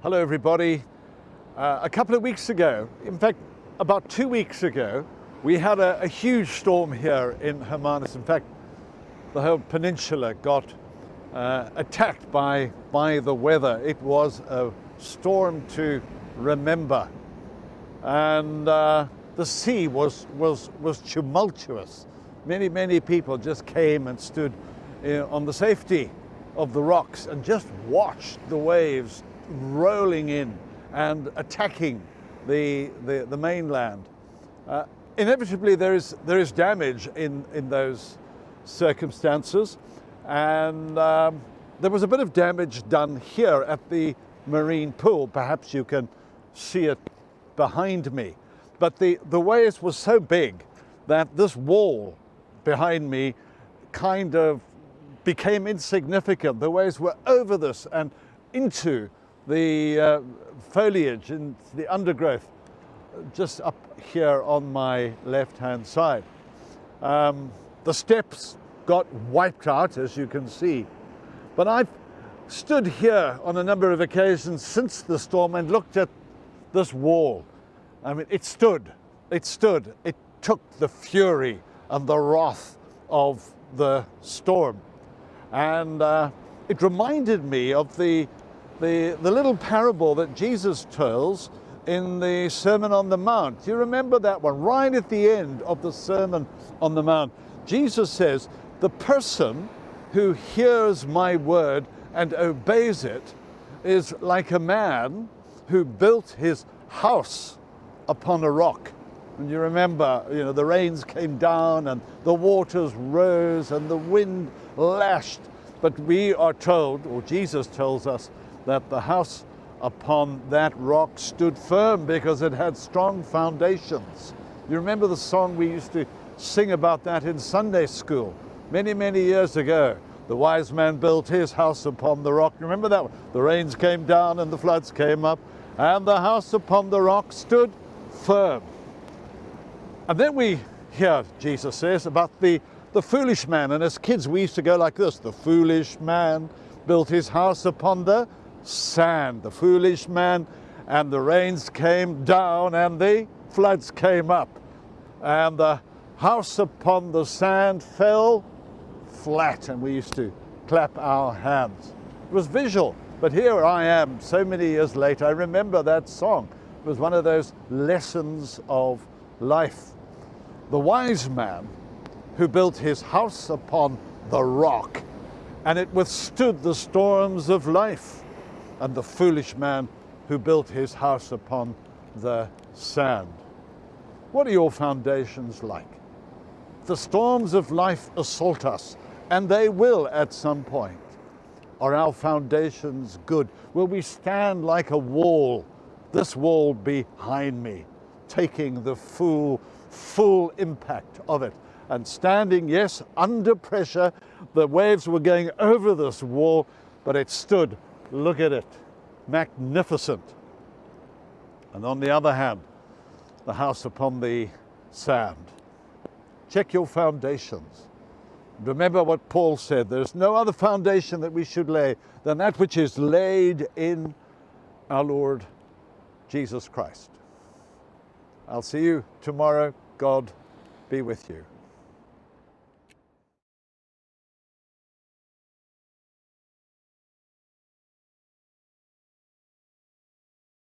Hello everybody. A couple of weeks ago, in fact about 2 weeks ago, we had a huge storm here in Hermanus. In fact, the whole peninsula got attacked by the weather. It was a storm to remember, and the sea was tumultuous. Many people just came and stood on the safety of the rocks and just watched the waves rolling in and attacking the mainland. Inevitably there is damage in those circumstances, and there was a bit of damage done here at the marine pool. Perhaps you can see it behind me, but the waves were so big that this wall behind me kind of became insignificant. The waves were over this and into the foliage and the undergrowth just up here on my left-hand side. The steps got wiped out, as you can see. But I've stood here on a number of occasions since the storm and looked at this wall. I mean, it stood. It took the fury and the wrath of the storm. And it reminded me of the little parable that Jesus tells in the Sermon on the Mount. Do you remember that one? Right at the end of the Sermon on the Mount, Jesus says, the person who hears my word and obeys it is like a man who built his house upon a rock. And you remember, the rains came down and the waters rose and the wind lashed. But we are told, or Jesus tells us, that the house upon that rock stood firm because it had strong foundations. You remember the song we used to sing about that in Sunday school many years ago? The wise man built his house upon the rock. You remember that one? The rains came down and the floods came up, and the house upon the rock stood firm. And then we hear Jesus says about the foolish man, and as kids we used to go like this: the foolish man built his house upon the sand. The foolish man, and the rains came down and the floods came up, and the house upon the sand fell flat, and we used to clap our hands. It was visual, but here I am so many years later. I remember that song. It was one of those lessons of life. The wise man who built his house upon the rock, and it withstood the storms of life. And the foolish man who built his house upon the sand. What are your foundations like? The storms of life assault us, and they will at some point. Are our foundations good? Will we stand like a wall, this wall behind me, taking the full impact of it, and standing, yes, under pressure? The waves were going over this wall, but it stood. Look at it, magnificent. And on the other hand, the house upon the sand. Check your foundations. Remember what Paul said: there's no other foundation that we should lay than that which is laid in our Lord Jesus Christ. I'll see you tomorrow. God be with you.